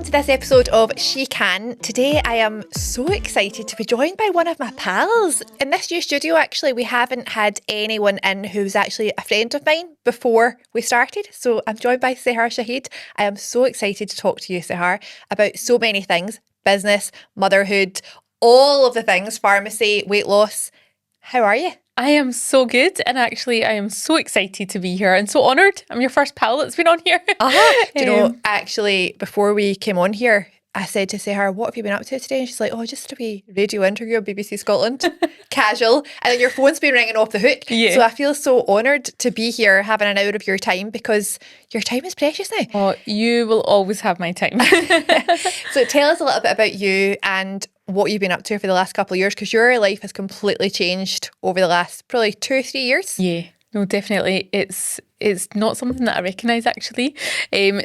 to this episode of She Can. Today I am so excited to be joined by one of my pals. In this new studio, actually, we haven't had anyone in who's actually a friend of mine before we started. So I'm joined by Sehar Shahid. I am so excited to talk to you, Sehar, about so many things: business, motherhood, all of the things, pharmacy, weight loss. How are you? I am so good, and actually I am so excited to be here and so honoured. I'm your first pal that's been on here. Do you know, actually, before we came on here, I said to Sarah, what have you been up to today? And she's like, oh, just a wee radio interview on BBC Scotland. Casual. And then your phone's been ringing off the hook. Yeah. So I feel so honoured to be here having an hour of your time, because your time is precious now. Oh, you will always have my time. So tell us a little bit about you and what you've been up to for the last couple of years, because your life has completely changed over the last probably 2 or 3 years. Yeah. No, definitely. It's not something that I recognise, actually.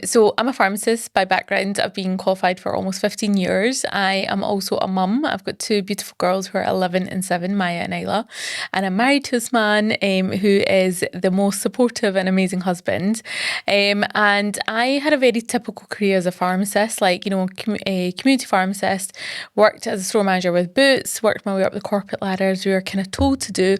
So I'm a pharmacist by background. I've been qualified for almost 15 years. I am also a mum. I've got 2 beautiful girls who are 11 and 7, Maya and Isla. And I'm married to this man who is the most supportive and amazing husband. And I had a very typical career as a pharmacist, like, a community pharmacist, worked as a store manager with Boots, worked my way up the corporate ladder as we were kind of told to do.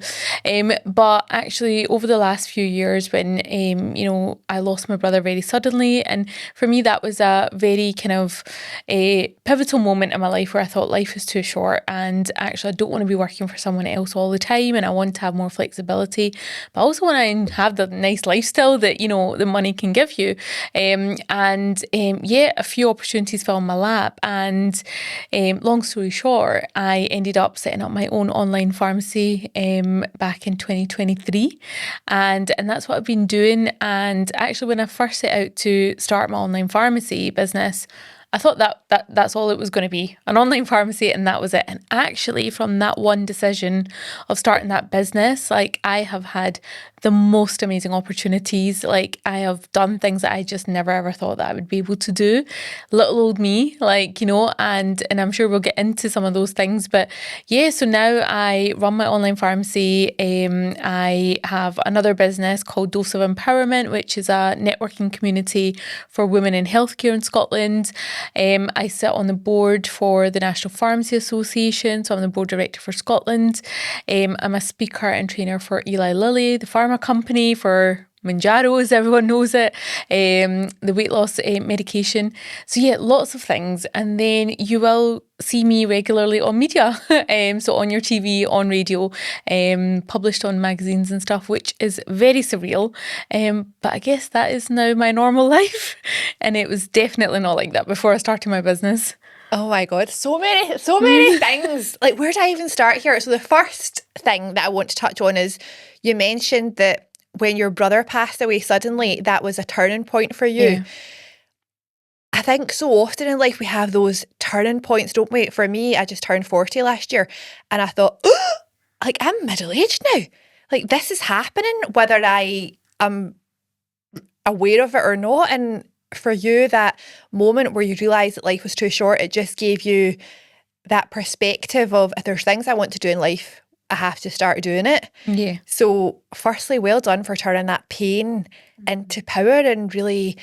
But actually, over the last few years, when I lost my brother very suddenly, and for me that was a very kind of a pivotal moment in my life where I thought life is too short, and actually I don't want to be working for someone else all the time, and I want to have more flexibility, but I also want to have the nice lifestyle that the money can give you. A few opportunities fell in my lap, and long story short, I ended up setting up my own online pharmacy back in 2023. And that's what I've been doing. And actually, when I first set out to start my online pharmacy business, I thought that's all it was going to be, an online pharmacy, and that was it. And actually, from that one decision of starting that business, like, I have had the most amazing opportunities. Like, I have done things that I just never ever thought that I would be able to do. Little old me, and I'm sure we'll get into some of those things. But yeah, so now I run my online pharmacy. I have another business called Dose of Empowerment, which is a networking community for women in healthcare in Scotland. I sit on the board for the National Pharmacy Association, so I'm the board director for Scotland. I'm a speaker and trainer for Eli Lilly, the pharma company, for Manjaro, as everyone knows it, the weight loss medication. So yeah, lots of things. And then you will see me regularly on media, so on your TV, on radio, published on magazines and stuff, which is very surreal. But I guess that is now my normal life. And it was definitely not like that before I started my business. Oh my God, so many things. Like, where do I even start here? So the first thing that I want to touch on is, you mentioned that when your brother passed away suddenly, that was a turning point for you. Yeah. I think so often in life we have those turning points, don't we? For me, I just turned 40 last year, and I thought, I'm middle-aged now. Like, this is happening, whether I am aware of it or not. And for you, that moment where you realise that life was too short, it just gave you that perspective of, if there's things I want to do in life, I have to start doing it. Yeah. So firstly, well done for turning that pain into power and really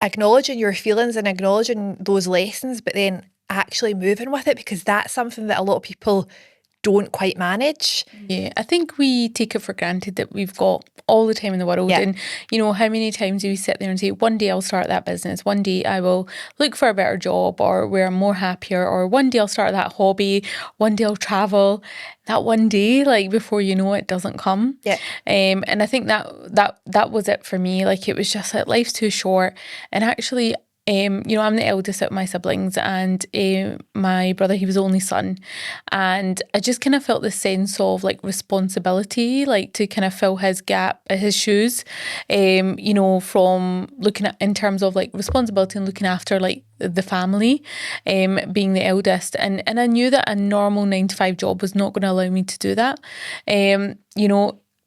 acknowledging your feelings and acknowledging those lessons, but then actually moving with it, because that's something that a lot of people don't quite manage. Yeah, I think we take it for granted that we've got all the time in the world. Yeah. And, how many times do we sit there and say, one day I'll start that business, one day I will look for a better job, or where I'm more happier, or one day I'll start that hobby, one day I'll travel. That one day, before you know it, doesn't come. Yeah. And I think that was it for me. Like, it was just like, life's too short. And actually, I'm the eldest of my siblings, and my brother, he was the only son, and I just kind of felt this sense of responsibility, to kind of fill his gap, his shoes, from looking at, in terms of responsibility and looking after the family, being the eldest, and I knew that a normal 9-to-5 job was not going to allow me to do that,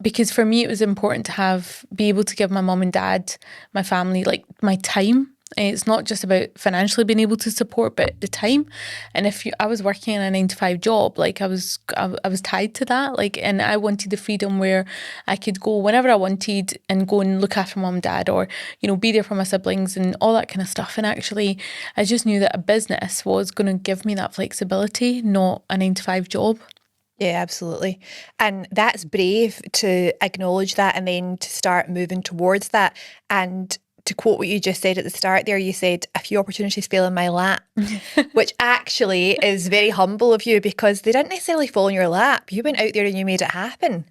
because for me it was important to be able to give my mum and dad, my family, my time. It's not just about financially being able to support, but the time. And I was working in a 9 to 5 job, like I was tied to that, like, and I wanted the freedom where I could go whenever I wanted and go and look after mum and dad, or, you know, be there for my siblings and all that kind of stuff. And actually, I just knew that a business was going to give me that flexibility, not a 9 to 5 job. Yeah, absolutely. And that's brave to acknowledge that and then to start moving towards that. And to quote what you just said at the start there, you said, a few opportunities fell in my lap, which actually is very humble of you, because they didn't necessarily fall in your lap. You went out there and you made it happen.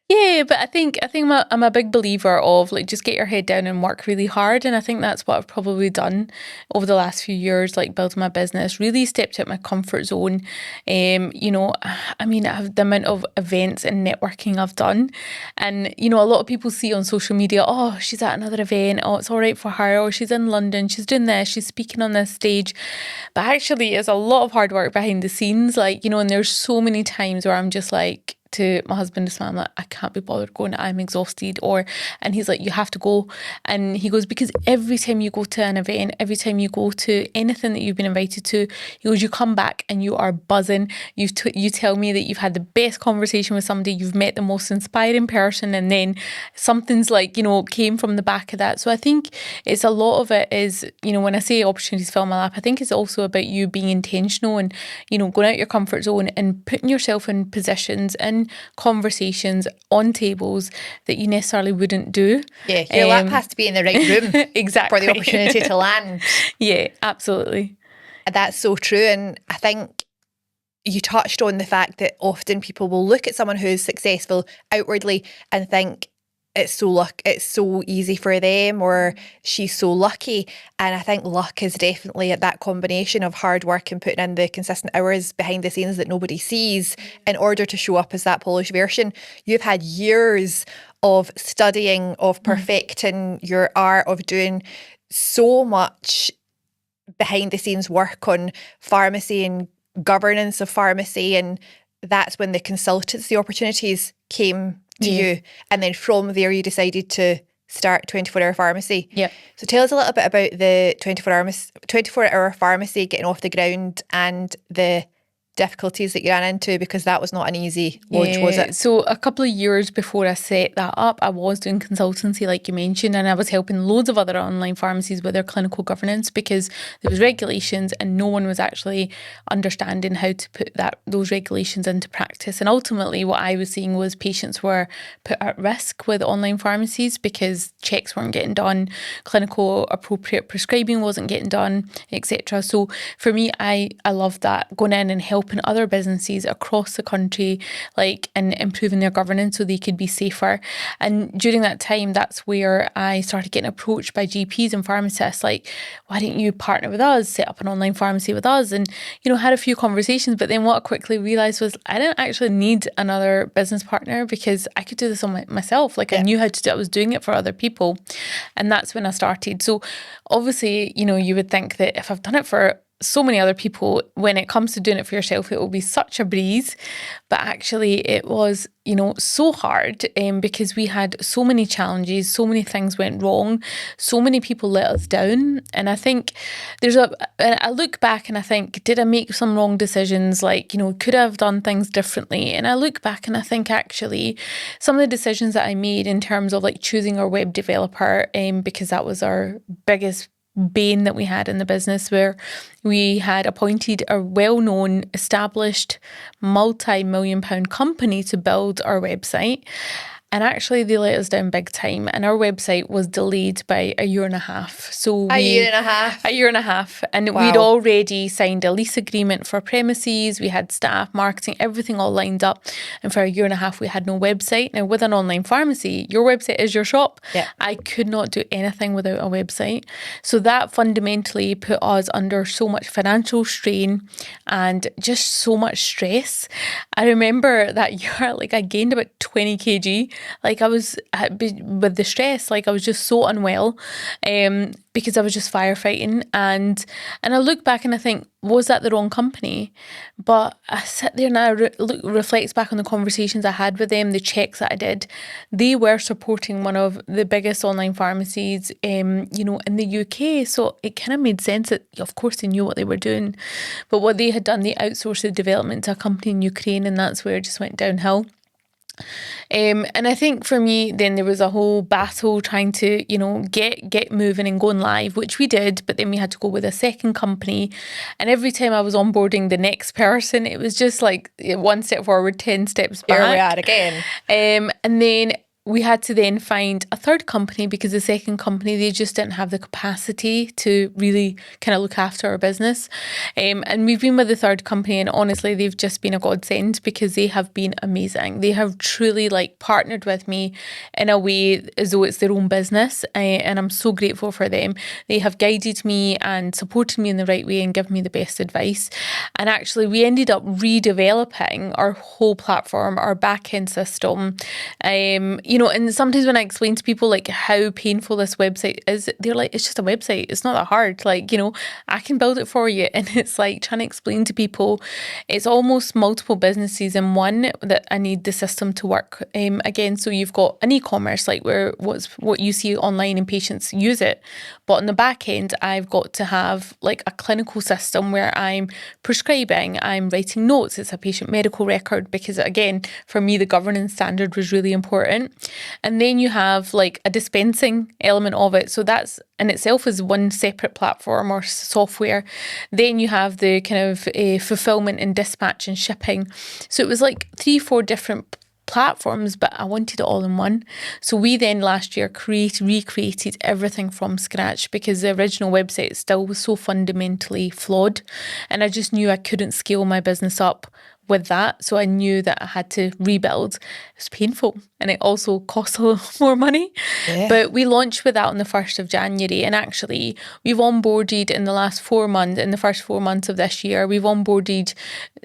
Yeah, but I think I'm a big believer of, like, just get your head down and work really hard. And I think that's what I've probably done over the last few years, like building my business, really stepped out my comfort zone. You know, I mean, the amount of events and networking I've done. And, you know, a lot of people see on social media, oh, she's at another event, oh, it's all right for her, or she's in London, she's doing this, she's speaking on this stage. But actually, it's a lot of hard work behind the scenes, like, you know, and there's so many times where I'm just like, to my husband this I'm like, I can't be bothered going, I'm exhausted, and he's like, you have to go. And he goes, because every time you go to an event, every time you go to anything that you've been invited to, he goes, you come back and you are buzzing. You tell me that you've had the best conversation with somebody, you've met the most inspiring person, and then something's like, you know, came from the back of that. So I think it's a lot of it is, you know, when I say opportunities fell in my lap, I think it's also about you being intentional and, you know, going out your comfort zone and putting yourself in positions and conversations on tables that you necessarily wouldn't do. Yeah, your lap has to be in the right room exactly for the opportunity to land. Yeah, absolutely. That's so true. And I think you touched on the fact that often people will look at someone who's successful outwardly and think, it's so easy for them, or she's so lucky. And I think luck is definitely at that combination of hard work and putting in the consistent hours behind the scenes that nobody sees in order to show up as that polished version. You've had years of studying, of perfecting your art, of doing so much behind the scenes work on pharmacy and governance of pharmacy. And that's when the consultancy opportunities came to you. And then from there, you decided to start 24-hour pharmacy. Yeah. So tell us a little bit about the 24-hour pharmacy getting off the ground and the difficulties that you ran into, because that was not an easy launch, was it? So a couple of years before I set that up, I was doing consultancy, like you mentioned, and I was helping loads of other online pharmacies with their clinical governance, because there was regulations and no one was actually understanding how to put those regulations into practice. And ultimately what I was seeing was patients were put at risk with online pharmacies because checks weren't getting done, clinical appropriate prescribing wasn't getting done, etc. So for me, I loved that, going in and helping other businesses across the country, like, and improving their governance so they could be safer. And during that time, that's where I started getting approached by GPs and pharmacists, like, why don't you partner with us, set up an online pharmacy with us? And, you know, had a few conversations. But then what I quickly realised was I didn't actually need another business partner, because I could do this on myself. Like, I knew how to do it. I was doing it for other people. And that's when I started. So obviously, you know, you would think that if I've done it for so many other people, when it comes to doing it for yourself, it will be such a breeze. But actually it was, you know, so hard, because we had so many challenges, so many things went wrong, so many people let us down. And I think I look back and I think, did I make some wrong decisions? Like, you know, could I have done things differently? And I look back and I think actually some of the decisions that I made in terms of like choosing our web developer, because that was our biggest bane that we had in the business, where we had appointed a well-known, established, multi-million-pound company to build our website. And actually they let us down big time, and our website was delayed by a year and a half. A year and a half. And wow. We'd already signed a lease agreement for premises, we had staff, marketing, everything all lined up. And for a year and a half we had no website. Now with an online pharmacy, your website is your shop. Yeah. I could not do anything without a website. So that fundamentally put us under so much financial strain and just so much stress. I remember that year, like, I gained about 20 kg. Like I was with the stress, like I was just so unwell, because I was just firefighting, and I look back and I think, was that the wrong company? But I sit there and I reflect back on the conversations I had with them, the checks that I did. They were supporting one of the biggest online pharmacies, in the UK. So it kind of made sense that, of course, they knew what they were doing. But what they had done, they outsourced the development to a company in Ukraine, and that's where it just went downhill. And I think for me, then there was a whole battle trying to, get moving and going live, which we did, but then we had to go with a second company. And every time I was onboarding the next person, it was just like 1 step forward, 10 steps back. Here we are again. And then we had to then find a third company, because the second company, they just didn't have the capacity to really kind of look after our business. And we've been with the third company, and honestly, they've just been a godsend, because they have been amazing. They have truly partnered with me in a way as though it's their own business. And I'm so grateful for them. They have guided me and supported me in the right way and given me the best advice. And actually, we ended up redeveloping our whole platform, our back-end system. And sometimes when I explain to people how painful this website is, they're like, it's just a website. It's not that hard. I can build it for you. And it's like trying to explain to people, it's almost multiple businesses in one that I need the system to work again. So you've got an e-commerce, where what you see online and patients use it. But on the back end, I've got to have a clinical system where I'm prescribing, I'm writing notes. It's a patient medical record, because again, for me, the governance standard was really important. And then you have a dispensing element of it. So that's in itself is one separate platform or software. Then you have the kind of fulfillment and dispatch and shipping. So it was 3-4 different platforms, but I wanted it all in one. So we then last year recreated everything from scratch, because the original website still was so fundamentally flawed. And I just knew I couldn't scale my business up with that. So I knew that I had to rebuild. It was painful, and it also cost a little more money. Yeah. But we launched with that on the 1st of January. And actually, we've onboarded in the first 4 months of this year, we've onboarded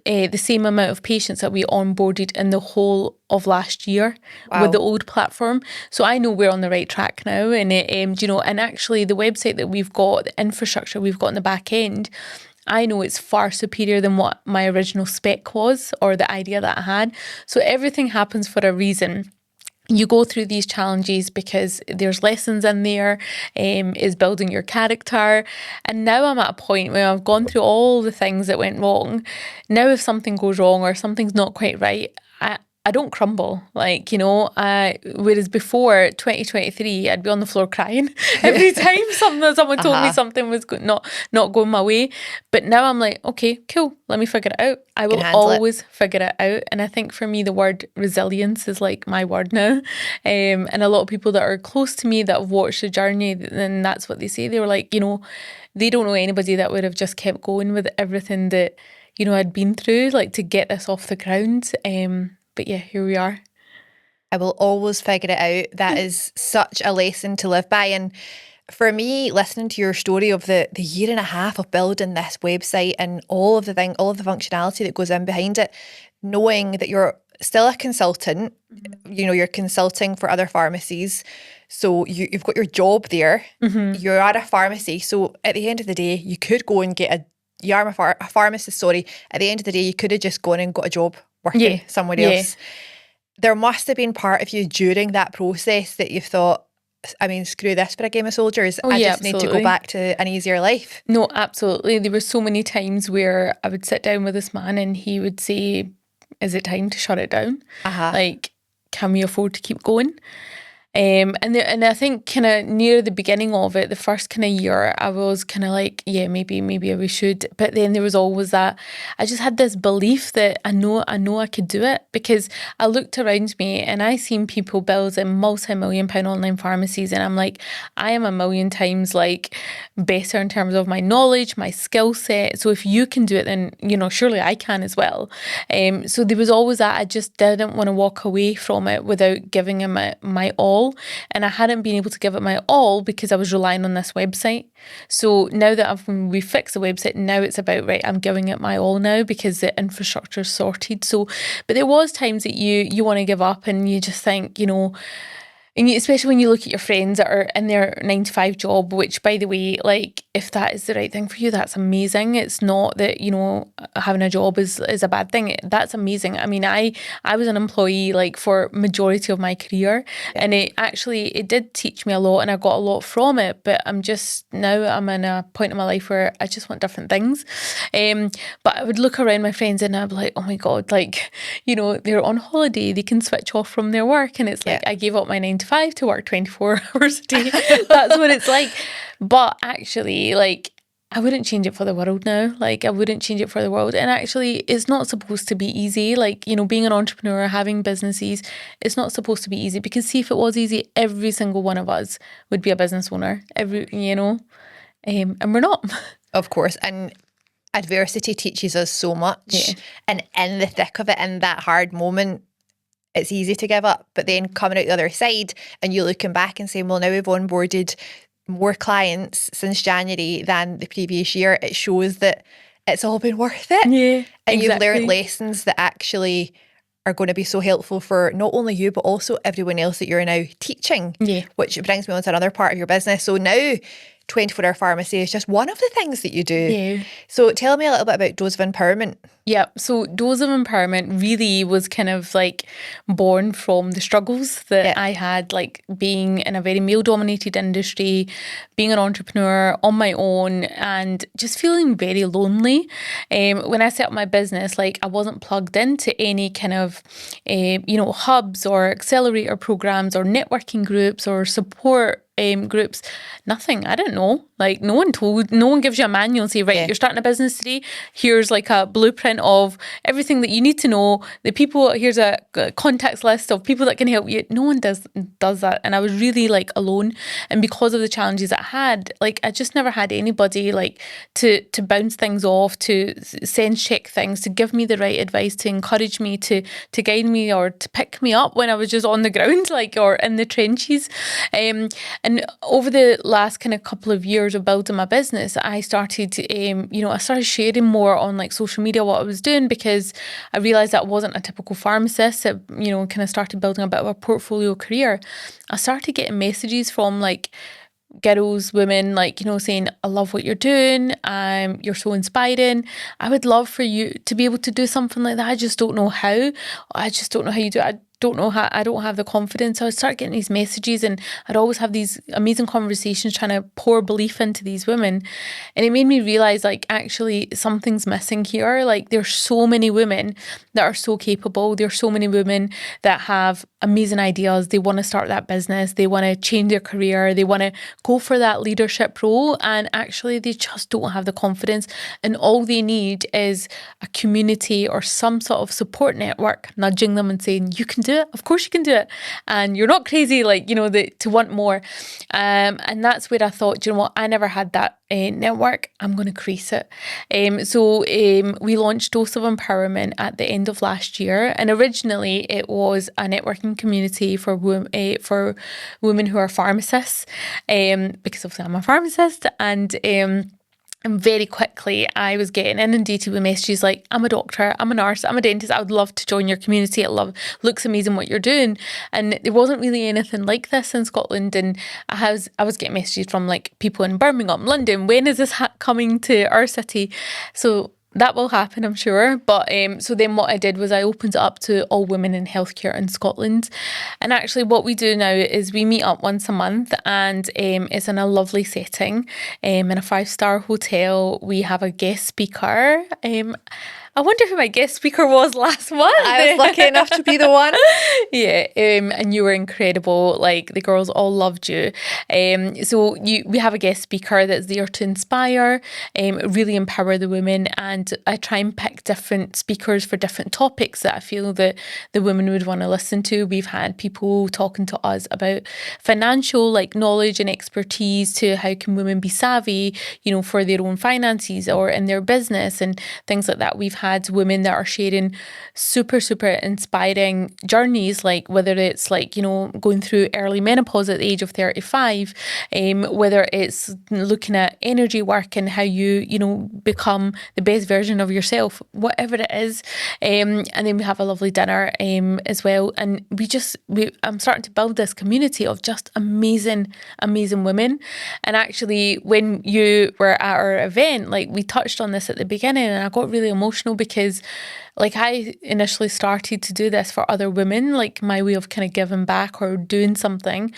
the same amount of patients that we onboarded in the whole of last year. Wow. With the old platform. So I know we're on the right track now. And, and actually the website that we've got, the infrastructure we've got in the back end, I know it's far superior than what my original spec was, or the idea that I had. So everything happens for a reason. You go through these challenges because there's lessons in there, is building your character. And now I'm at a point where I've gone through all the things that went wrong. Now if something goes wrong or something's not quite right, I don't crumble. Whereas before 2023, I'd be on the floor crying every time someone told me something was not going my way. But now I'm like, okay, cool, let me figure it out. I will always figure it out. And I think for me, the word resilience is my word now. And a lot of people that are close to me that have watched the journey, then that's what they say. They were like, they don't know anybody that would have just kept going with everything that, I'd been through, to get this off the ground. But yeah, here we are. I will always figure it out. That is such a lesson to live by. And for me, listening to your story of the year and a half of building this website and all of the functionality that goes in behind it, knowing that you're still a consultant, you're consulting for other pharmacies. So you've got your job there. Mm-hmm. You're at a pharmacy. So at the end of the day, you could go and get you are a pharmacist, sorry. At the end of the day, you could have just gone and got a job working somewhere else. There must have been part of you during that process that you thought, screw this for a game of soldiers. I just need to go back to an easier life. No, absolutely. There were so many times where I would sit down with this man and he would say, is it time to shut it down? Can we afford to keep going? And I think kind of near the beginning of it, the first kind of year, I was kind of like, yeah, maybe we should. But then there was always that, I just had this belief that I know I could do it, because I looked around me and I seen people building multi-million-pound online pharmacies, and I'm like, I am a million times better in terms of my knowledge, my skill set. So if you can do it, then surely I can as well. So there was always that. I just didn't want to walk away from it without giving him my all. all, and I hadn't been able to give it my all because I was relying on this website. So now that we fixed the website, now it's about, right, I'm giving it my all now because the infrastructure is sorted. So, but there was times that you want to give up and you just think, and especially when you look at your friends that are in their 9 to 5 job, which, by the way, like, if that is the right thing for you, that's amazing. It's not that, having a job is a bad thing. That's amazing. I mean, I was an employee like for majority of my career, and it did teach me a lot and I got a lot from it. But I'm in a point in my life where I just want different things. But I would look around my friends and I'd be like, oh my God, like, they're on holiday, they can switch off from their work. And it's like, I gave up my 9 to 5 to work 24 hours a day. That's what it's like. But actually, like, I wouldn't change it for the world now. Like, I wouldn't change it for the world. And actually, it's not supposed to be easy. Like, being an entrepreneur, having businesses, it's not supposed to be easy. Because see, if it was easy, every single one of us would be a business owner. And we're not. Of course. And adversity teaches us so much. Yeah. And in the thick of it, in that hard moment, it's easy to give up. But then coming out the other side and you looking back and saying, well, now we've onboarded more clients since January than the previous year, it shows that it's all been worth it. Yeah, and exactly. You've learned lessons that actually are going to be so helpful for not only you, but also everyone else that you're now teaching. Yeah. Which brings me on to another part of your business. So now 24-hour pharmacy is just one of the things that you do. Yeah. So tell me a little bit about Dose of Empowerment. Yeah, so Dose of Empowerment really was kind of like born from the struggles that I had, like being in a very male-dominated industry, being an entrepreneur on my own, and just feeling very lonely. When I set up my business, like I wasn't plugged into any kind of, hubs or accelerator programs or networking groups or support groups, nothing. I didn't know. Like no one gives you a manual and say, right, you're starting a business today. Here's like a blueprint of everything that you need to know. Here's a contacts list of people that can help you. No one does that. And I was really like alone. And because of the challenges I had, like I just never had anybody like to bounce things off, to sense check things, to give me the right advice, to encourage me, to guide me or to pick me up when I was just on the ground, like, or in the trenches. And over the last kind of couple of years of building my business, I started sharing more on like social media what I was doing, because I realised that I wasn't a typical pharmacist. It, kind of started building a bit of a portfolio career. I started getting messages from like girls, women, like, saying, I love what you're doing. You're so inspiring. I would love for you to be able to do something like that. I just don't know how. I just don't know how you do it. I don't have the confidence. So I'd start getting these messages and I'd always have these amazing conversations trying to pour belief into these women. And it made me realise, like, actually something's missing here. Like, there's so many women that are so capable. There's so many women that have amazing ideas. They want to start that business. They want to change their career. They want to go for that leadership role. And actually they just don't have the confidence. And all they need is a community or some sort of support network nudging them and saying, you can do it. Of course you can do it. And you're not crazy, like, to want more. And that's where I thought, you know what, I never had that network. I'm going to create it. So we launched Dose of Empowerment at the end of last year. And originally it was a networking community for women who are pharmacists, because obviously I'm a pharmacist. And very quickly, I was getting inundated with messages like, I'm a doctor, I'm a nurse, I'm a dentist, I would love to join your community. Looks amazing what you're doing. And there wasn't really anything like this in Scotland. And I was getting messages from like people in Birmingham, London, when is this coming to our city? So that will happen, I'm sure. But so then what I did was I opened it up to all women in healthcare in Scotland. And actually what we do now is we meet up once a month, and it's in a lovely setting in a 5-star hotel. We have a guest speaker. I wonder who my guest speaker was last month. I was lucky enough to be the one. Yeah, and you were incredible. Like, the girls all loved you. So we have a guest speaker that's there to inspire, really empower the women, and I try and pick different speakers for different topics that I feel that the women would want to listen to. We've had people talking to us about financial, like, knowledge and expertise, to how can women be savvy, for their own finances or in their business and things like that. We've had had women that are sharing super, super inspiring journeys, like whether it's like, you know, going through early menopause at the age of 35, whether it's looking at energy work and how you know, become the best version of yourself, whatever it is. And then we have a lovely dinner as well. And I'm starting to build this community of just amazing, amazing women. And actually, when you were at our event, like we touched on this at the beginning, and I got really emotional because like I initially started to do this for other women, like my way of kind of giving back or doing something.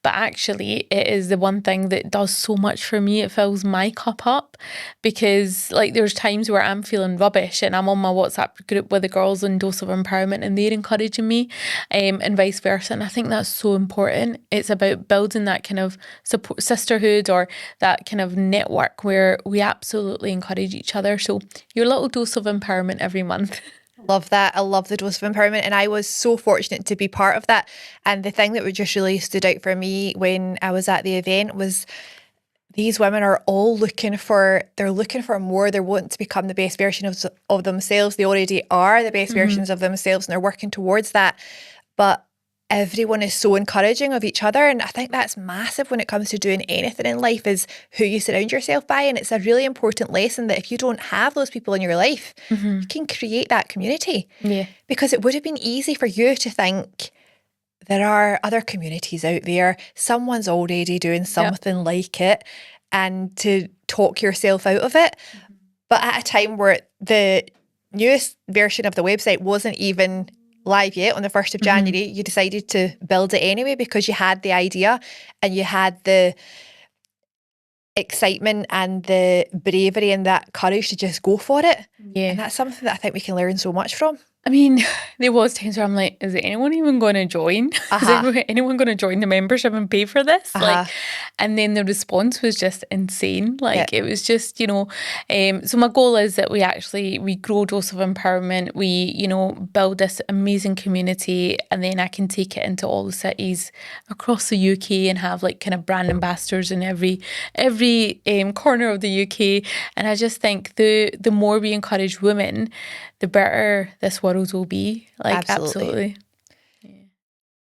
But actually, it is the one thing that does so much for me. It fills my cup up because like there's times where I'm feeling rubbish and I'm on my WhatsApp group with the girls on Dose of Empowerment and they're encouraging me and vice versa. And I think that's so important. It's about building that kind of support, sisterhood, or that kind of network where we absolutely encourage each other. So your little dose of empowerment every month. Love that. I love the dose of empowerment, and I was so fortunate to be part of that. And the thing that would just really stood out for me when I was at the event was these women are all looking for more. They're wanting to become the best version of themselves. They already are the best versions of themselves and they're working towards that. But everyone is so encouraging of each other. And I think that's massive when it comes to doing anything in life, is who you surround yourself by. And it's a really important lesson that if you don't have those people in your life, you can create that community. Yeah. Because it would have been easy for you to think there are other communities out there, someone's already doing something like it, and to talk yourself out of it. But at a time where the newest version of the website wasn't even live yet on the 1st of January, you decided to build it anyway because you had the idea and you had the excitement and the bravery and that courage to just go for it. Yeah. And that's something that I think we can learn so much from. I mean, there was times where I'm like, is anyone even going to join? Is anyone going to join the membership and pay for this? Like, and then the response was just insane. Like, it was just, you know, so my goal is that we grow Dose of Empowerment. We, you know, build this amazing community, and then I can take it into all the cities across the UK and have like kind of brand ambassadors in every corner of the UK. And I just think the more we encourage women, the better this world will be. Like, absolutely. Yeah.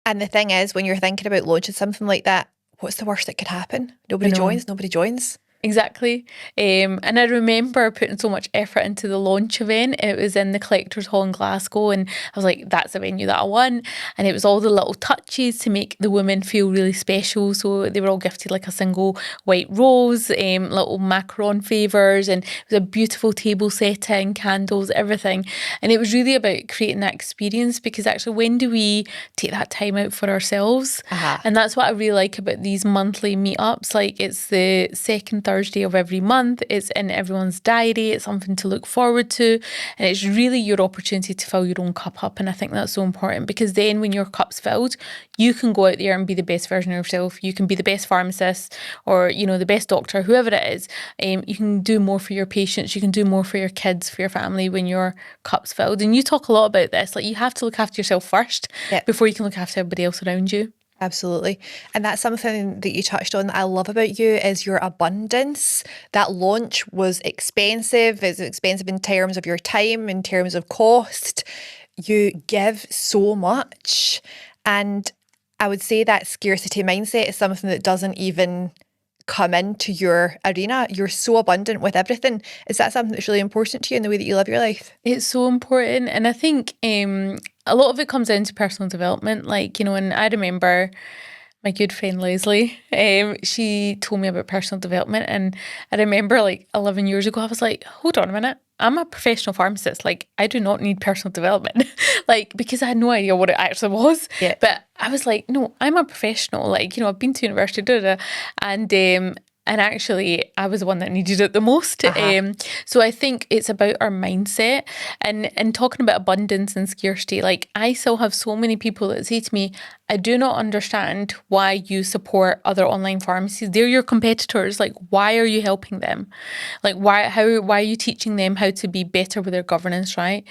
And the thing is, when you're thinking about launching something like that, what's the worst that could happen? Nobody joins. Exactly. And I remember putting so much effort into the launch event. It was in the Collector's Hall in Glasgow, and I was like, that's the venue that I want. And it was all the little touches to make the women feel really special. So they were all gifted like a single white rose, little macaron favours, and it was a beautiful table setting, candles, everything. And it was really about creating that experience, because actually, when do we take that time out for ourselves? And that's what I really like about these monthly meetups. Like, it's the second Thursday of every month. It's in everyone's diary. It's something to look forward to. And it's really your opportunity to fill your own cup up. And I think that's so important, because then when your cup's filled, you can go out there and be the best version of yourself. You can be the best pharmacist, or, you know, the best doctor, whoever it is. You can do more for your patients. You can do more for your kids, for your family, when your cup's filled. And you talk a lot about this. Like, you have to look after yourself first before you can look after everybody else around you. Absolutely. And that's something that you touched on that I love about you, is your abundance. That launch was expensive. It's expensive in terms of your time, in terms of cost. You give so much. And I would say that scarcity mindset is something that doesn't even come into your arena. You're so abundant with everything. Is that something that's really important to you in the way that you live your life? It's so important. And I think a lot of it comes down to personal development. Like, you know, and I remember my good friend Leslie, she told me about personal development. And I remember like 11 years ago, I was like, hold on a minute. I'm a professional pharmacist. Like, I do not need personal development. Like, because I had no idea what it actually was. Yeah. But I was like, no, I'm a professional. Like, you know, I've been to university, and actually, I was the one that needed it the most. So I think it's about our mindset, and talking about abundance and scarcity. Like, I still have so many people that say to me, I do not understand why you support other online pharmacies. They're your competitors. Like, why are you helping them? Like, why are you teaching them how to be better with their governance, right?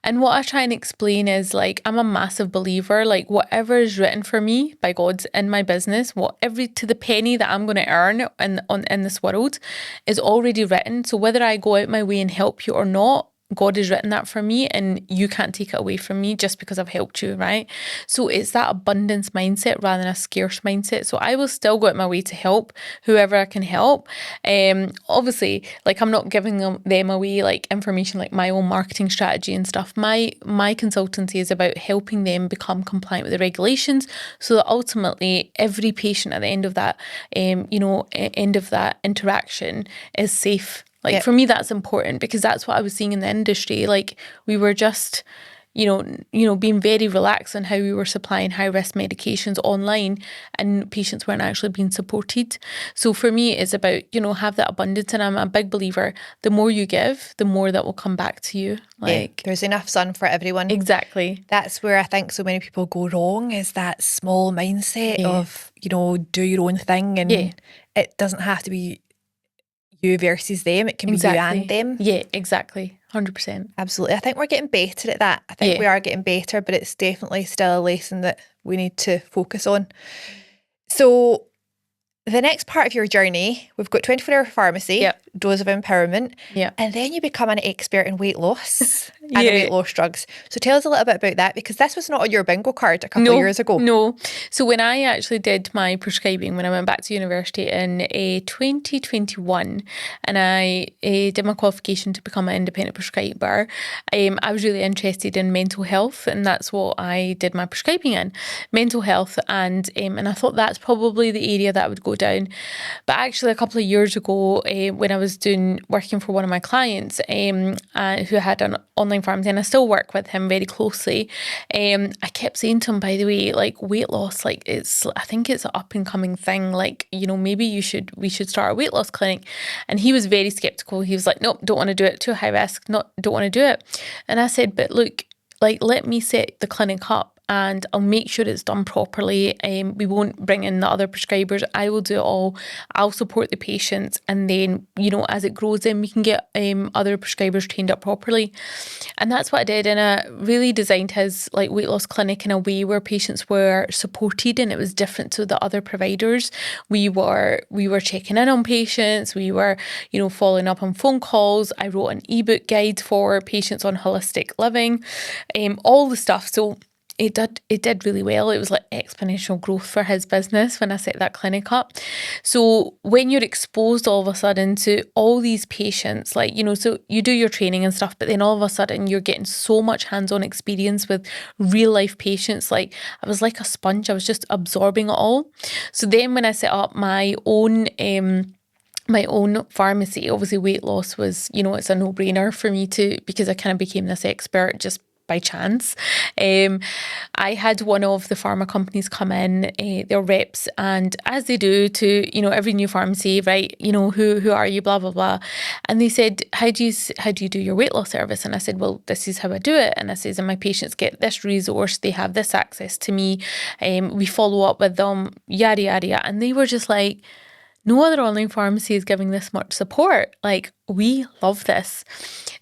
And what I try and explain is, like, I'm a massive believer, like, whatever is written for me by God in my business, whatever to the penny that I'm going to earn in this world is already written. So whether I go out my way and help you or not, God has written that for me, and you can't take it away from me just because I've helped you, right? So it's that abundance mindset rather than a scarce mindset. So I will still go out my way to help whoever I can help. Obviously, like, I'm not giving them away like information like my own marketing strategy and stuff. My consultancy is about helping them become compliant with the regulations, so that ultimately every patient at the end of that, end of that interaction is safe. Like, for me, that's important, because that's what I was seeing in the industry. Like, we were just, being very relaxed on how we were supplying high risk medications online, and patients weren't actually being supported. So for me, it's about, have that abundance. And I'm a big believer, the more you give, the more that will come back to you. Like, there's enough sun for everyone. Exactly. That's where I think so many people go wrong, is that small mindset of, do your own thing, and it doesn't have to be you versus them. It can be you and them. Yeah, exactly. 100%. Absolutely. I think we're getting better at that. I think we are getting better, but it's definitely still a lesson that we need to focus on. So the next part of your journey, we've got 24-hour pharmacy, dose of empowerment, and then you become an expert in weight loss and weight loss drugs. So tell us a little bit about that, because this was not on your bingo card a couple of years ago. No. So when I actually did my prescribing, when I went back to university in 2021, and I did my qualification to become an independent prescriber, I was really interested in mental health, and that's what I did my prescribing in, mental health, and I thought that's probably the area that I would go down. But actually, a couple of years ago, when I was working for one of my clients who had an online pharmacy, and I still work with him very closely, I kept saying to him, by the way, like, weight loss, like, I think it's an up and coming thing, like, maybe we should start a weight loss clinic. And he was very skeptical. He was like, nope, don't want to do it, too high risk, don't want to do it. And I said, but look, like, let me set the clinic up, and I'll make sure it's done properly. We won't bring in the other prescribers. I will do it all. I'll support the patients. And then, as it grows in, we can get other prescribers trained up properly. And that's what I did. And I really designed his weight loss clinic in a way where patients were supported, and it was different to the other providers. We were checking in on patients. We were, following up on phone calls. I wrote an ebook guide for patients on holistic living, all the stuff. So it did really well. It was like exponential growth for his business when I set that clinic up. So when you're exposed all of a sudden to all these patients, so you do your training and stuff, but then all of a sudden you're getting so much hands-on experience with real life patients. Like, I was like a sponge. I was just absorbing it all. So then when I set up my own pharmacy, obviously weight loss was, it's a no-brainer for me because I kind of became this expert just by chance. I had one of the pharma companies come in, their reps, and as they do to, every new pharmacy, right, who are you, blah, blah, blah. And they said, how do you do your weight loss service? And I said, well, this is how I do it. And I says, and my patients get this resource, they have this access to me, we follow up with them, yada, yada, yada. And they were just like, no other online pharmacy is giving this much support. Like, we love this.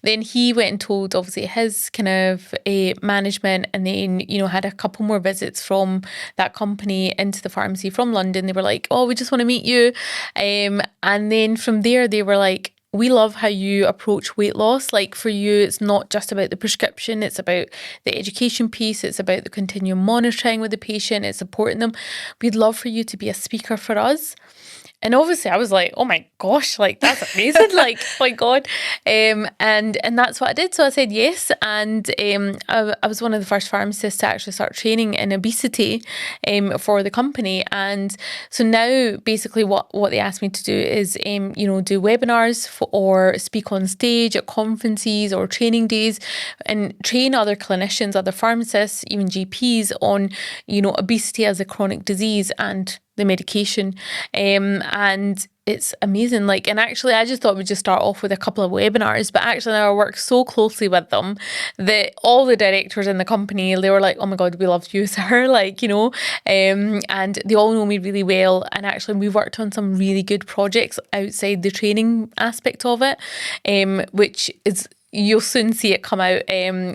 Then he went and told, obviously, his kind of management, and then, had a couple more visits from that company into the pharmacy from London. They were like, oh, we just want to meet you. And then from there, they were like, we love how you approach weight loss. Like, for you, it's not just about the prescription. It's about the education piece. It's about the continuum monitoring with the patient. It's supporting them. We'd love for you to be a speaker for us. And obviously I was like, oh my gosh, like, that's amazing. Like, oh my God. And that's what I did. So I said yes. And I was one of the first pharmacists to actually start training in obesity for the company. And so now basically what they asked me to do is, do webinars or speak on stage at conferences or training days, and train other clinicians, other pharmacists, even GPs on, obesity as a chronic disease and the medication. And it's amazing. Like, and actually I just thought we'd just start off with a couple of webinars, but actually now I work so closely with them that all the directors in the company, they were like, oh my God, we love you, Sehar, like, and they all know me really well. And actually we've worked on some really good projects outside the training aspect of it, which is you'll soon see it come out,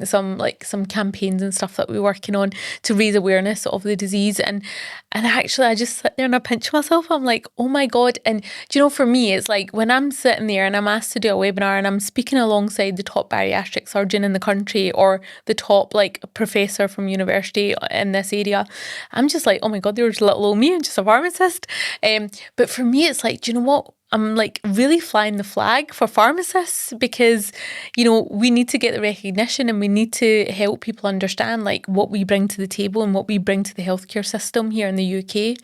some campaigns and stuff that we're working on to raise awareness of the disease. And actually I just sit there and I pinch myself. I'm like, oh my God. And do you know, for me, it's like when I'm sitting there and I'm asked to do a webinar and I'm speaking alongside the top bariatric surgeon in the country or the top like professor from university in this area, I'm just like, oh my God, there's little old me and just a pharmacist. But for me, it's like, do you know what? I'm like really flying the flag for pharmacists because, you know, we need to get the recognition and we need to help people understand like what we bring to the table and what we bring to the healthcare system here in the UK.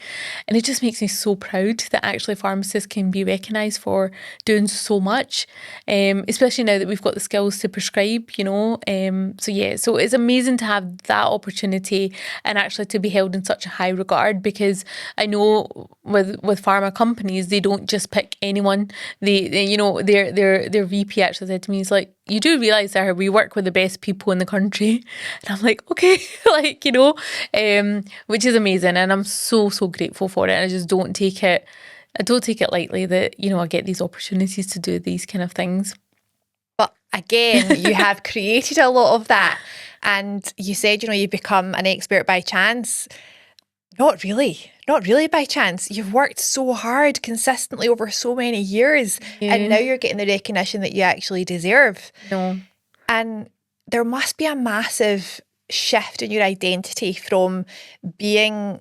And it just makes me so proud that actually pharmacists can be recognised for doing so much, especially now that we've got the skills to prescribe, you know. So it's amazing to have that opportunity and actually to be held in such a high regard, because I know with pharma companies, they don't just pick anyone. They you know, their VP actually said to me, he's like, you do realise that we work with the best people in the country. And I'm like, okay, like, you know, which is amazing. And I'm so grateful for it. And I just don't take it lightly that, you know, I get these opportunities to do these kind of things. But again, you have created a lot of that. And you said, you know, you've become an expert by chance. Not really by chance. You've worked so hard consistently over so many years, and now you're getting the recognition that you actually deserve. No. And there must be a massive shift in your identity from being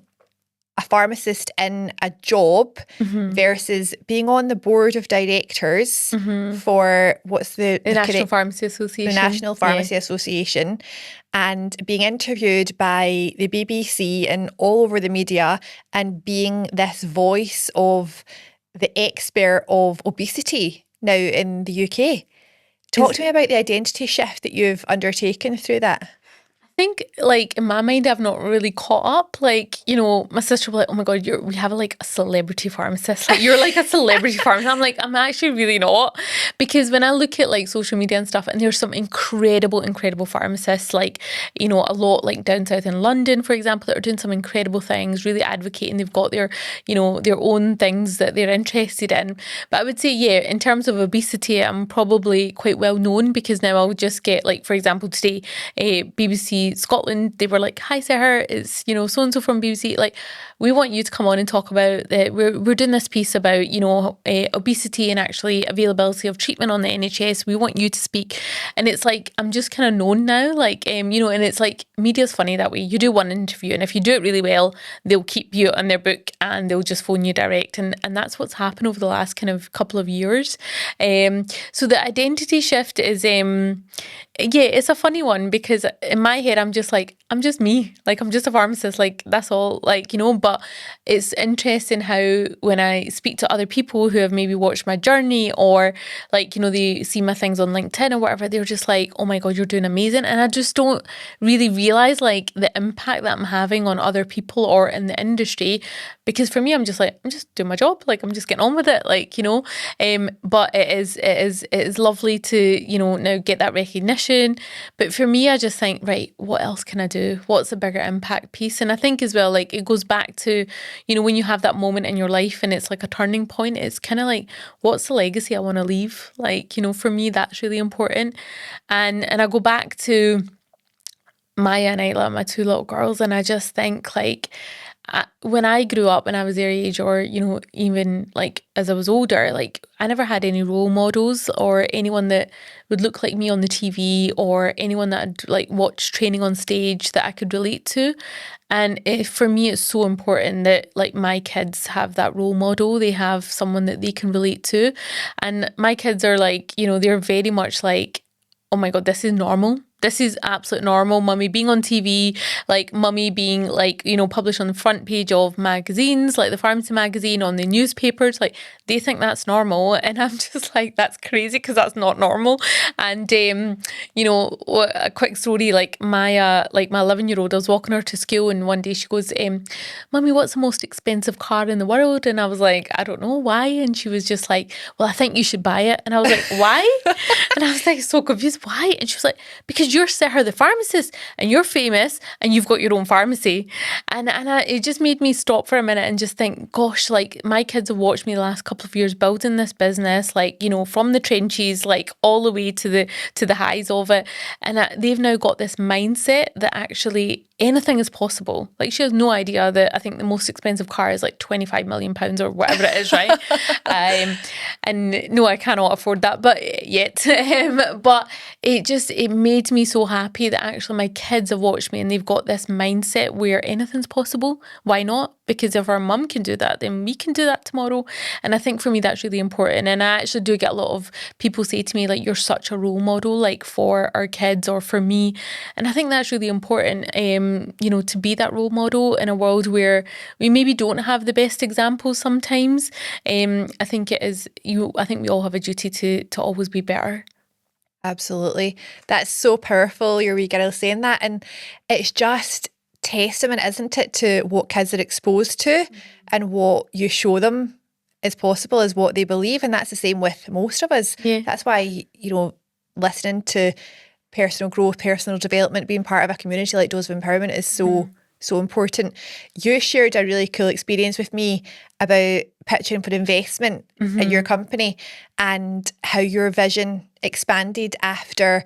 a pharmacist in a job versus being on the board of directors for what's the National Pharmacy Association. The National Pharmacy Association, and being interviewed by the BBC and all over the media, and being this voice of the expert of obesity now in the UK. Talk to me about the identity shift that you've undertaken through that. I think, like, in my mind, I've not really caught up. Like, you know, my sister will be like, oh my God, we have like a celebrity pharmacist. Like, you're like a celebrity pharmacist. I'm like, I'm actually really not. Because when I look at like social media and stuff, and there's some incredible pharmacists, like, you know, a lot like down south in London, for example, that are doing some incredible things, really advocating. They've got their, you know, their own things that they're interested in. But I would say, yeah, in terms of obesity, I'm probably quite well known, because now I'll just get, like, for example, today, BBC Scotland, they were like, hi Sehar, it's, you know, so-and-so from BBC, like, we want you to come on and talk about that. We're doing this piece about, you know, obesity and actually availability of treatment on the NHS. We want you to speak. And it's like, I'm just kind of known now, like, you know, and it's like, media's funny that way. You do one interview, and if you do it really well, they'll keep you on their book and they'll just phone you direct. And that's what's happened over the last kind of couple of years. So the identity shift is, yeah, it's a funny one, because in my head, I'm just like, I'm just me. Like, I'm just a pharmacist. Like, that's all, like, you know. But it's interesting how when I speak to other people who have maybe watched my journey, or like, you know, they see my things on LinkedIn or whatever, they're just like, oh my God, you're doing amazing. And I just don't really realise like the impact that I'm having on other people or in the industry. Because for me, I'm just like, I'm just doing my job. Like, I'm just getting on with it. Like, you know, but it is lovely to, you know, now get that recognition. But for me, I just think, right, what else can I do? What's a bigger impact piece? And I think as well, like, it goes back to, you know, when you have that moment in your life and it's like a turning point, it's kind of like, what's the legacy I want to leave? Like, you know, for me, that's really important. And I go back to Maya and Isla, my two little girls, and I just think, like, when I grew up and I was their age, or, you know, even like as I was older, like, I never had any role models or anyone that would look like me on the TV, or anyone that I'd like watch training on stage that I could relate to. And for me, it's so important that like my kids have that role model. They have someone that they can relate to. And my kids are like, you know, they're very much like, oh my God, this is normal. This is absolute normal. Mummy being on TV, like mummy being like, you know, published on the front page of magazines, like the pharmacy magazine, on the newspapers, like they think that's normal. And I'm just like, that's crazy, because that's not normal. And, you know, a quick story, like Maya, like my 11-year-old, I was walking her to school, and one day she goes, Mummy, what's the most expensive car in the world? And I was like, I don't know, why? And she was just like, well, I think you should buy it. And I was like, why? And I was like, so confused, why? And she was like, because because you're Sehar the pharmacist and you're famous and you've got your own pharmacy. And it just made me stop for a minute and just think, gosh, like my kids have watched me the last couple of years building this business, like, you know, from the trenches, like all the way to the highs of it. And they've now got this mindset that actually anything is possible. Like she has no idea that I think the most expensive car is like £25 million or whatever it is, right? And no, I cannot afford that, but yet. But it made me so happy that actually my kids have watched me and they've got this mindset where anything's possible. Why not? Because if our mum can do that, then we can do that tomorrow. And I think for me, that's really important. And I actually do get a lot of people say to me, like, you're such a role model, like for our kids or for me. And I think that's really important, you know, to be that role model in a world where we maybe don't have the best examples sometimes. I think I think we all have a duty to always be better. Absolutely. That's so powerful, your wee girl saying that. And it's just testament, isn't it, to what kids are exposed to and what you show them is possible is what they believe. And that's the same with most of us. Yeah. That's why, you know, listening to personal growth, personal development, being part of a community like Dose of Empowerment is so important. You shared a really cool experience with me about pitching for investment at your company and how your vision expanded after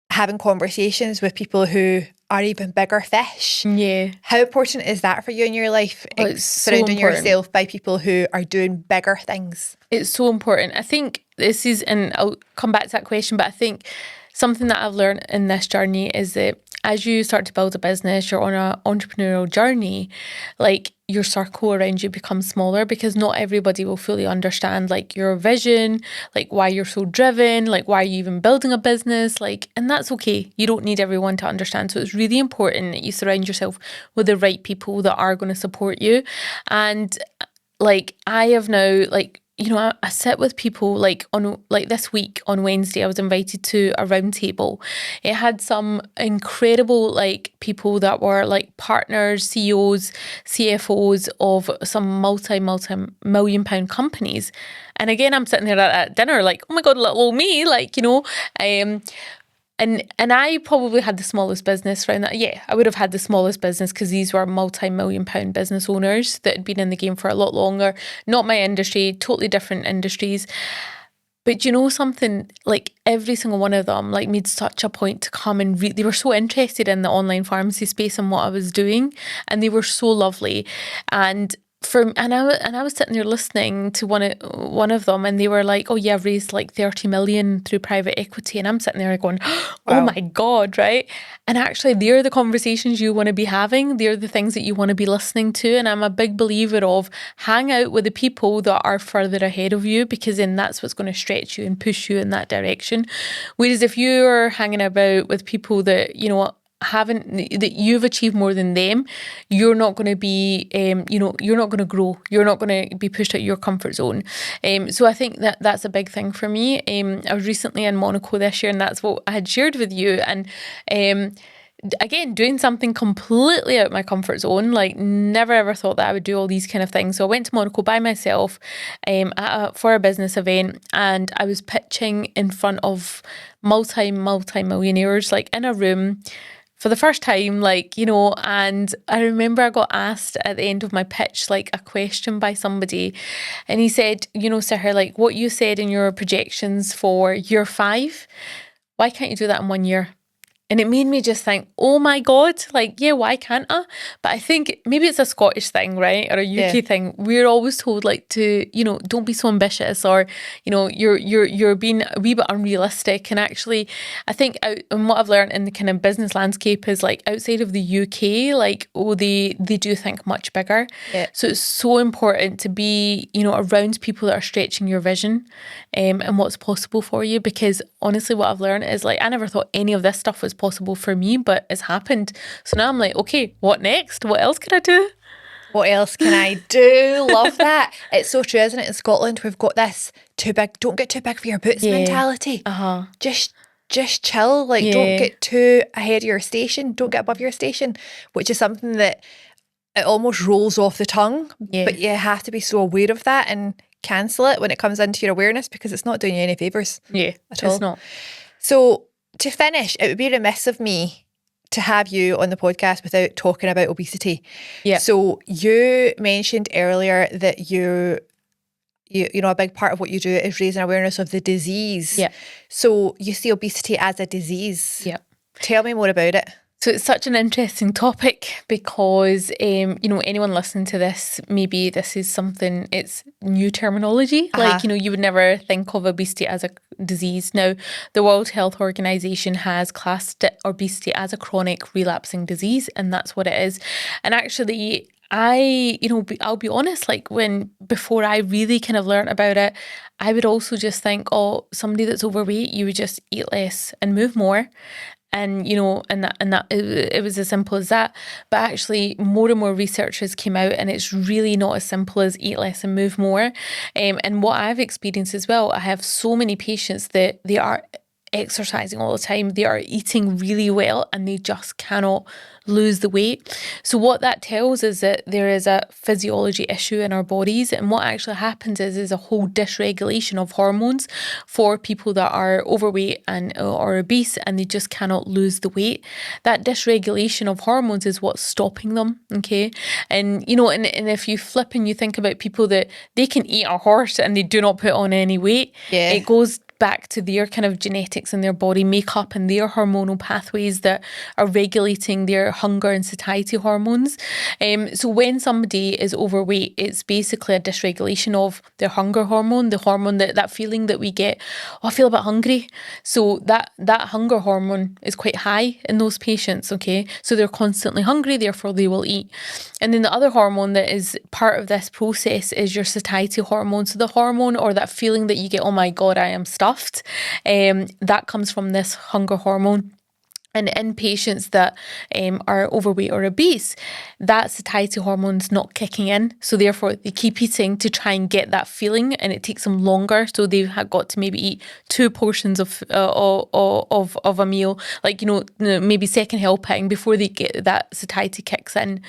having conversations with people who are even bigger fish. Yeah. How important is that for you in your life? It's surrounding so important. yourself by people who are doing bigger things. It's so important. I think this is, and I'll come back to that question, but I think something that I've learned in this journey is that as you start to build a business, you're on an entrepreneurial journey, like your circle around you becomes smaller because not everybody will fully understand like your vision, like why you're so driven, like why are you even building a business, like, and that's okay. You don't need everyone to understand. So it's really important that you surround yourself with the right people that are going to support you. And like I have now, like, you know, I sit with people like on like this week on Wednesday, I was invited to a round table. It had some incredible like people that were like partners, CEOs, CFOs of some multi-million pound companies. And again, I'm sitting there at dinner like, oh my God, little old me, like, you know, And I probably had the smallest business around that. Yeah, I would have had the smallest business because these were multi-million pound business owners that had been in the game for a lot longer. Not my industry, totally different industries. But you know something, like every single one of them like made such a point to come and they were so interested in the online pharmacy space and what I was doing. And they were so lovely. And I was sitting there listening to one of them and they were like, oh yeah, I've raised like 30 million through private equity. And I'm sitting there going, oh Wow. my God, right? And actually they're the conversations you want to be having. They're the things that you want to be listening to. And I'm a big believer of hang out with the people that are further ahead of you because then that's what's going to stretch you and push you in that direction. Whereas if you're hanging about with people that, you know, that you've achieved more than them, you're not going to be you're not going to grow, you're not going to be pushed out of your comfort zone. So I think that's a big thing for me. I was recently in Monaco this year and that's what I had shared with you, and again, doing something completely out of my comfort zone, like never ever thought that I would do all these kind of things. So I went to Monaco by myself for a business event, and I was pitching in front of multi-millionaires, like in a room for the first time, like, you know. And I remember I got asked at the end of my pitch, like a question by somebody, and he said, you know, Sehar, like what you said in your projections for year 5, why can't you do that in 1 year? And it made me just think, oh my God, like, yeah, why can't I? But I think maybe it's a Scottish thing, right? Or a UK thing. We're always told like to, you know, don't be so ambitious, or, you know, you're being a wee bit unrealistic. And actually, I think and what I've learned in the kind of business landscape is like outside of the UK, like, oh, they do think much bigger. Yeah. So it's so important to be, you know, around people that are stretching your vision and what's possible for you. Because honestly, what I've learned is like, I never thought any of this stuff was possible for me, but it's happened. So now I'm like, okay, what next? What else can I do? What else can I do? Love that. It's so true, isn't it? In Scotland, we've got this too big, don't get too big for your boots mentality. Just chill. Like, don't get too ahead of your station. Don't get above your station, which is something that it almost rolls off the tongue. But you have to be so aware of that and cancel it when it comes into your awareness, because it's not doing you any favours. At all. It's not. So to finish, it would be remiss of me to have you on the podcast without talking about obesity. Yeah. So you mentioned earlier that you know, a big part of what you do is raising awareness of the disease. Yeah. So you see obesity as a disease. Yeah. Tell me more about it. So it's such an interesting topic because, you know, anyone listening to this, maybe this is something, it's new terminology. Like, you know, you would never think of obesity as a disease. Now, the World Health Organization has classed obesity as a chronic relapsing disease, and that's what it is. And actually, I'll be honest, like before I really kind of learned about it, I would also just think, oh, somebody that's overweight, you would just eat less and move more. And, you know, and that it was as simple as that. But actually, more and more researchers came out, and it's really not as simple as eat less and move more. And what I've experienced as well, I have so many patients that they are exercising all the time, they are eating really well, and they just cannot lose the weight. So what that tells is that there is a physiology issue in our bodies, and what actually happens is a whole dysregulation of hormones for people that are overweight and or obese, and they just cannot lose the weight. That dysregulation of hormones is what's stopping them. Okay, and you know, and if you flip and you think about people that they can eat a horse and they do not put on any weight, it goes back to their kind of genetics and their body makeup and their hormonal pathways that are regulating their hunger and satiety hormones. So when somebody is overweight, it's basically a dysregulation of their hunger hormone, the hormone that feeling that we get, oh, I feel a bit hungry. So that hunger hormone is quite high in those patients, okay? So they're constantly hungry, therefore they will eat. And then the other hormone that is part of this process is your satiety hormone. So the hormone or that feeling that you get, oh my God, I am stuffed. That comes from this hunger hormone. And in patients that are overweight or obese, that satiety hormone's not kicking in. So therefore, they keep eating to try and get that feeling, and it takes them longer. So they've got to maybe eat 2 portions of a meal, like, you know, maybe second helping before they get that satiety kicks in.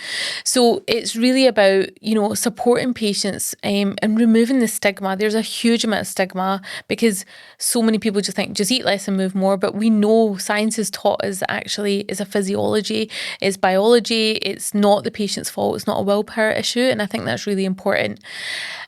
So it's really about, you know, supporting patients and removing the stigma. There's a huge amount of stigma because so many people just think, just eat less and move more. But we know science has taught us actually is a physiology, it's biology, it's not the patient's fault, it's not a willpower issue, and I think that's really important.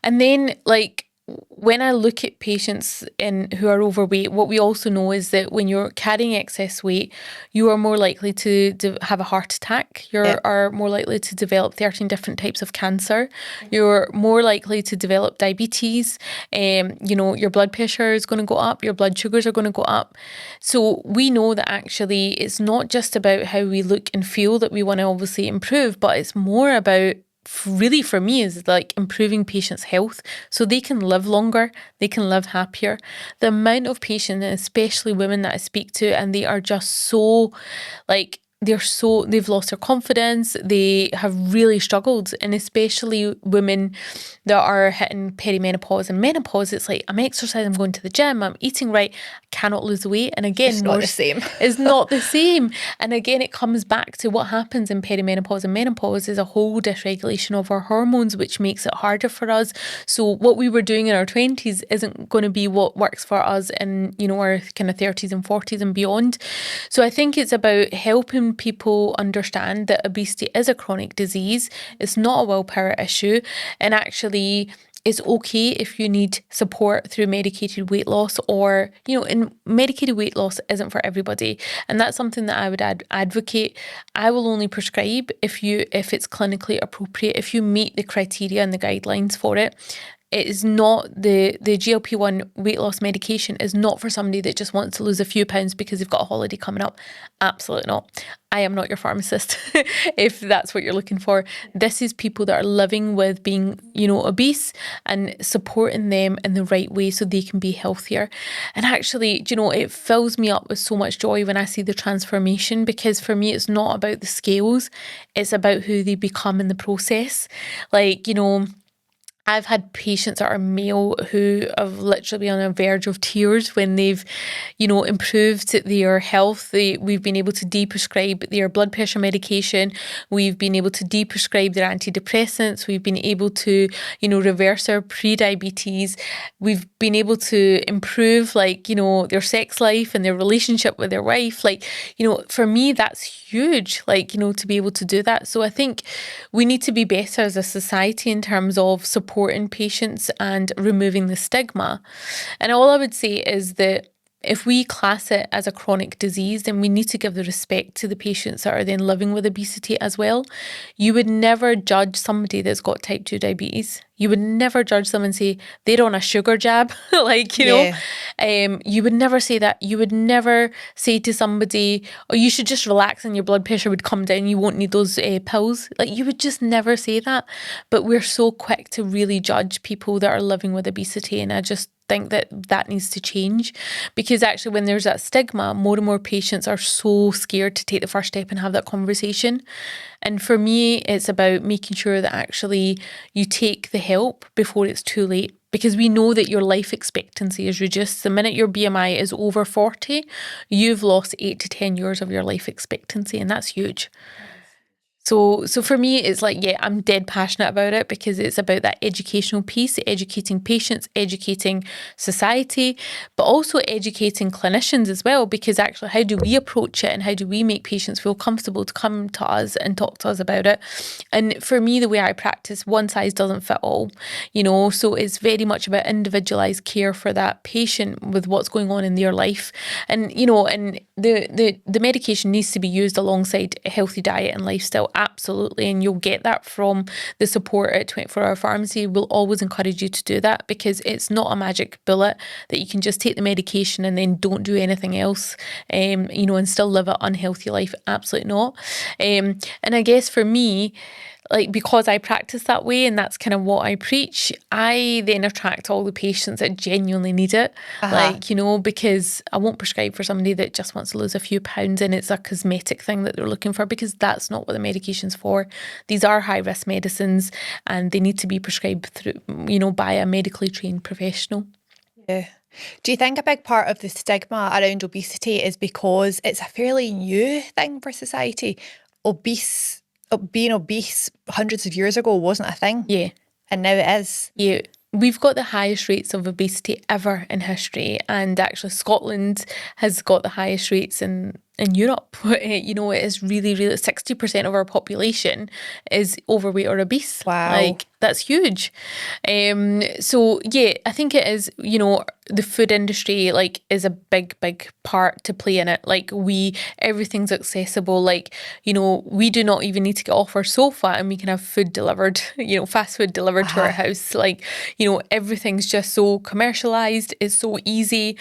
And then, like, when I look at patients who are overweight, what we also know is that when you're carrying excess weight, you are more likely to have a heart attack. You are more likely to develop 13 different types of cancer. You're more likely to develop diabetes. You know, your blood pressure is going to go up. Your blood sugars are going to go up. So we know that actually it's not just about how we look and feel that we want to obviously improve, but it's more about, really for me, is like improving patients' health so they can live longer, they can live happier. The amount of patients, and especially women that I speak to, and they are just so like, they've lost their confidence, they have really struggled, and especially women that are hitting perimenopause and menopause. It's like, I'm exercising, I'm going to the gym, I'm eating right, I cannot lose the weight. And again, it's not the same. It's not the same. And again, it comes back to what happens in perimenopause and menopause is a whole dysregulation of our hormones, which makes it harder for us. So what we were doing in our 20s isn't going to be what works for us in, you know, our kind of 30s and 40s and beyond. So I think it's about helping people understand that obesity is a chronic disease. It's not a willpower issue, and actually it's okay if you need support through medicated weight loss, or, you know, and medicated weight loss isn't for everybody, and that's something that I would advocate. I will only prescribe if it's clinically appropriate, if you meet the criteria and the guidelines for it. It is not the GLP-1 weight loss medication is not for somebody that just wants to lose a few pounds because they've got a holiday coming up. Absolutely not. I am not your pharmacist if that's what you're looking for. This is people that are living with being, you know, obese, and supporting them in the right way so they can be healthier. And actually, you know, it fills me up with so much joy when I see the transformation, because for me, it's not about the scales. It's about who they become in the process. Like, you know, I've had patients that are male who have literally been on the verge of tears when they've, improved their health. We've been able to de-prescribe their blood pressure medication. We've been able to de-prescribe their antidepressants. We've been able to, reverse their pre-diabetes. We've been able to improve, their sex life and their relationship with their wife. For me, that's huge, to be able to do that. So I think we need to be better as a society in terms of supporting patients and removing the stigma. And all I would say is that if we class it as a chronic disease, then we need to give the respect to the patients that are then living with obesity as well. You would never judge somebody that's got type 2 diabetes. You would never judge them and say they're on a sugar jab. You would never say that. You would never say to somebody, oh, you should just relax and your blood pressure would come down. You won't need those pills. You would just never say that. But we're so quick to really judge people that are living with obesity. And I just think that needs to change, because actually when there's that stigma, more and more patients are so scared to take the first step and have that conversation. And for me, it's about making sure that actually you take the help before it's too late, because we know that your life expectancy is reduced. The minute your BMI is over 40, you've lost 8 to 10 years of your life expectancy, and that's huge. So for me, it's I'm dead passionate about it, because it's about that educational piece, educating patients, educating society, but also educating clinicians as well, because actually how do we approach it and how do we make patients feel comfortable to come to us and talk to us about it? And for me, the way I practice, one size doesn't fit all, so it's very much about individualized care for that patient with what's going on in their life. And, and the medication needs to be used alongside a healthy diet and lifestyle. Absolutely. And you'll get that from the support at 24-hour pharmacy. We'll always encourage you to do that, because it's not a magic bullet that you can just take the medication and then don't do anything else, and still live an unhealthy life. Absolutely not. And I guess for me, because I practice that way and that's kind of what I preach, I then attract all the patients that genuinely need it. Because I won't prescribe for somebody that just wants to lose a few pounds and it's a cosmetic thing that they're looking for, because that's not what the medication's for. These are high risk medicines and they need to be prescribed through, by a medically trained professional. Yeah. Do you think a big part of the stigma around obesity is because it's a fairly new thing for society? Being obese hundreds of years ago wasn't a thing. Yeah. And now it is. Yeah. We've got the highest rates of obesity ever in history. And actually Scotland has got the highest rates in Europe. It is really, really 60% of our population is overweight or obese. Wow. That's huge. So yeah, I think it is, the food industry is a big part to play in it. Everything's accessible. We do not even need to get off our sofa and we can have food delivered, fast food delivered to our house. Everything's just so commercialized. It's so easy.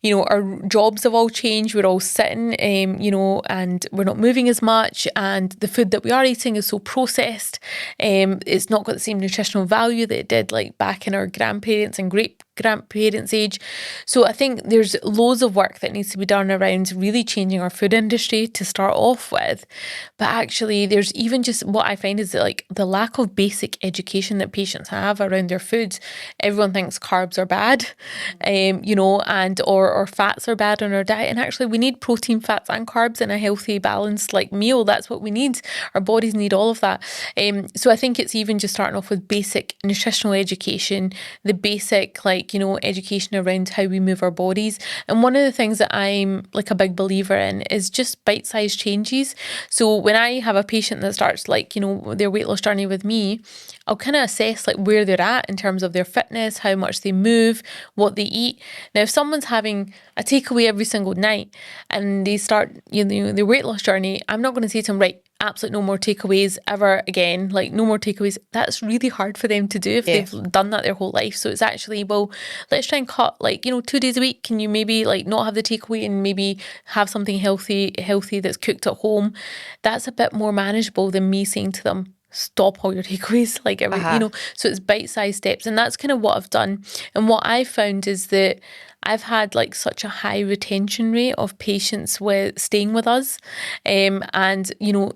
Our jobs have all changed. We're all sitting, and we're not moving as much. And the food that we are eating is so processed. It's not got the same nutritional value that it did back in our grandparents and great-grandparents' age. So I think there's loads of work that needs to be done around really changing our food industry to start off with. But actually there's even just what I find is that the lack of basic education that patients have around their foods. Everyone thinks carbs are bad, and or fats are bad on our diet. And actually we need protein, fats and carbs in a healthy, balanced meal. That's what we need. Our bodies need all of that. So I think it's even just starting off with basic nutritional education, the basic education around how we move our bodies. And one of the things that I'm a big believer in is just bite-sized changes. So when I have a patient that starts their weight loss journey with me, I'll kind of assess where they're at in terms of their fitness, how much they move, what they eat. Now, if someone's having a takeaway every single night and they start their weight loss journey, I'm not going to say to them, right, absolutely no more takeaways ever again, no more takeaways. That's really hard for them to do if they've done that their whole life. So it's actually, well, let's try and cut 2 days a week. Can you maybe not have the takeaway and maybe have something healthy that's cooked at home? That's a bit more manageable than me saying to them, stop all your takeaways so it's bite-sized steps. And that's kind of what I've done. And what I've found is that I've had like such a high retention rate of patients with staying with us, and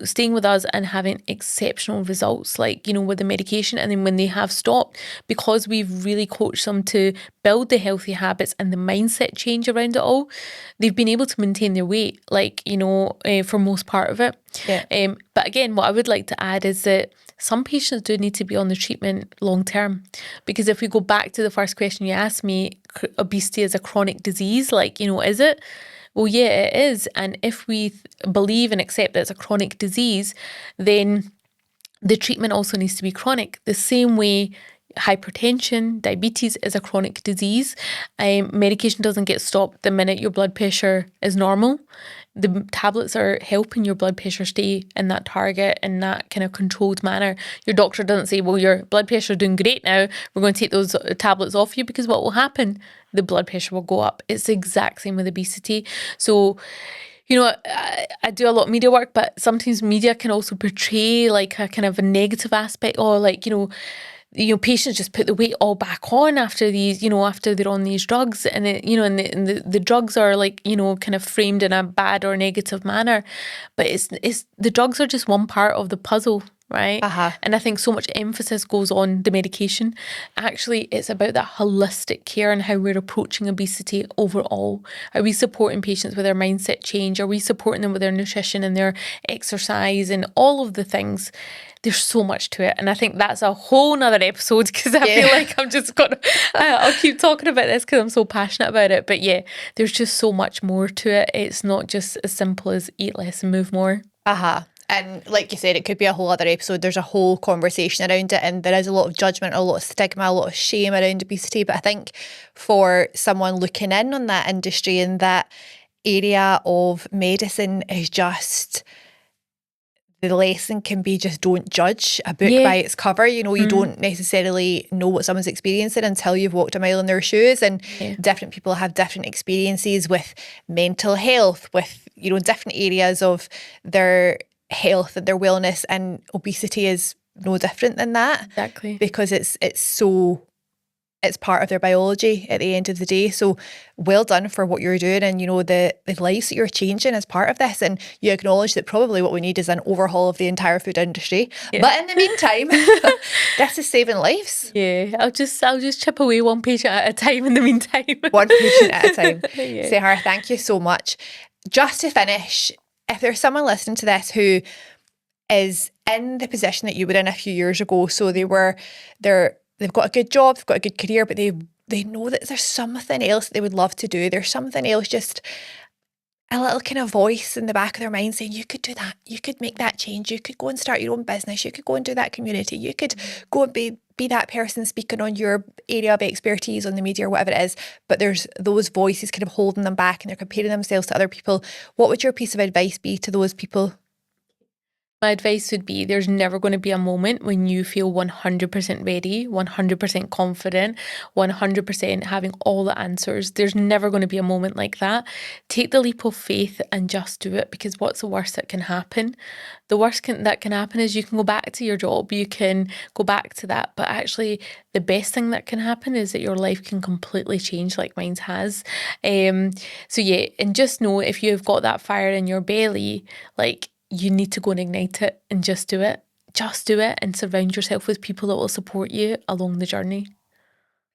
staying with us and having exceptional results, like with the medication, and then when they have stopped, because we've really coached them to build the healthy habits and the mindset change around it all, they've been able to maintain their weight, for most part of it. Yeah. But again, what I would like to add is that some patients do need to be on the treatment long term, because if we go back to the first question you asked me, obesity is a chronic disease, is it? Well, yeah, it is. And if we believe and accept that it's a chronic disease, then the treatment also needs to be chronic. The same way hypertension, diabetes is a chronic disease. Medication doesn't get stopped the minute your blood pressure is normal. The tablets are helping your blood pressure stay in that target, in that kind of controlled manner. Your doctor doesn't say, well, your blood pressure is doing great now, we're going to take those tablets off you, because what will happen? The blood pressure will go up. It's the exact same with obesity. So, I do a lot of media work, but sometimes media can also portray like a kind of a negative aspect, or patients just put the weight all back on after these, after they're on these drugs, and the drugs are kind of framed in a bad or negative manner, but it's the drugs are just one part of the puzzle, right? And I think so much emphasis goes on the medication. Actually, it's about that holistic care and how we're approaching obesity overall. Are we supporting patients with their mindset change? Are we supporting them with their nutrition and their exercise and all of the things? There's so much to it. And I think that's a whole nother episode, because I feel like I'm just going to, I'll keep talking about this because I'm so passionate about it. But yeah, there's just so much more to it. It's not just as simple as eat less and move more. And like you said, it could be a whole other episode. There's a whole conversation around it, and there is a lot of judgment, a lot of stigma, a lot of shame around obesity. But I think for someone looking in on that industry and that area of medicine, is just, the lesson can be just don't judge a book by its cover. You don't necessarily know what someone's experiencing until you've walked a mile in their shoes. And different people have different experiences with mental health, with, different areas of their health and their wellness. And obesity is no different than that. Exactly. Because it's part of their biology at the end of the day. So well done for what you're doing, and the lives that you're changing as part of this. And you acknowledge that probably what we need is an overhaul of the entire food industry. But in the meantime, this is saving lives. Yeah, I'll just chip away one patient at a time in the meantime. One patient at a time. Sehar, thank you so much. Just to finish, if there's someone listening to this who is in the position that you were in a few years ago, so they've got a good job, they've got a good career, but they know that there's something else that they would love to do. There's something else, just a little kind of voice in the back of their mind saying, you could do that, you could make that change, you could go and start your own business, you could go and do that community, you could go and be that person speaking on your area of expertise on the media or whatever it is. But there's those voices kind of holding them back and they're comparing themselves to other people. What would your piece of advice be to those people? My advice would be, there's never going to be a moment when you feel 100% ready, 100% confident, 100% having all the answers. There's never going to be a moment like that. Take the leap of faith and just do it, because what's the worst that can happen? The worst that can happen is you can go back to your job, you can go back to that. But actually, the best thing that can happen is that your life can completely change, like mine has. And just know, if you've got that fire in your belly, you need to go and ignite it and just do it. Just do it, and surround yourself with people that will support you along the journey.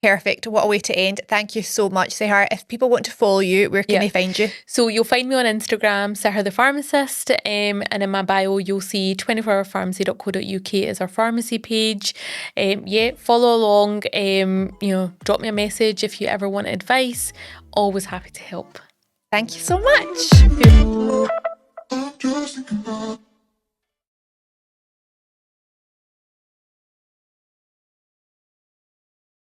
Perfect. What a way to end. Thank you so much, Sehar. If people want to follow you, where can they find you? So you'll find me on Instagram, Sehar the Pharmacist, and in my bio you'll see 24hourpharmacy.co.uk is our pharmacy page. Follow along. Drop me a message if you ever want advice. Always happy to help. Thank you so much. I'm just thinking about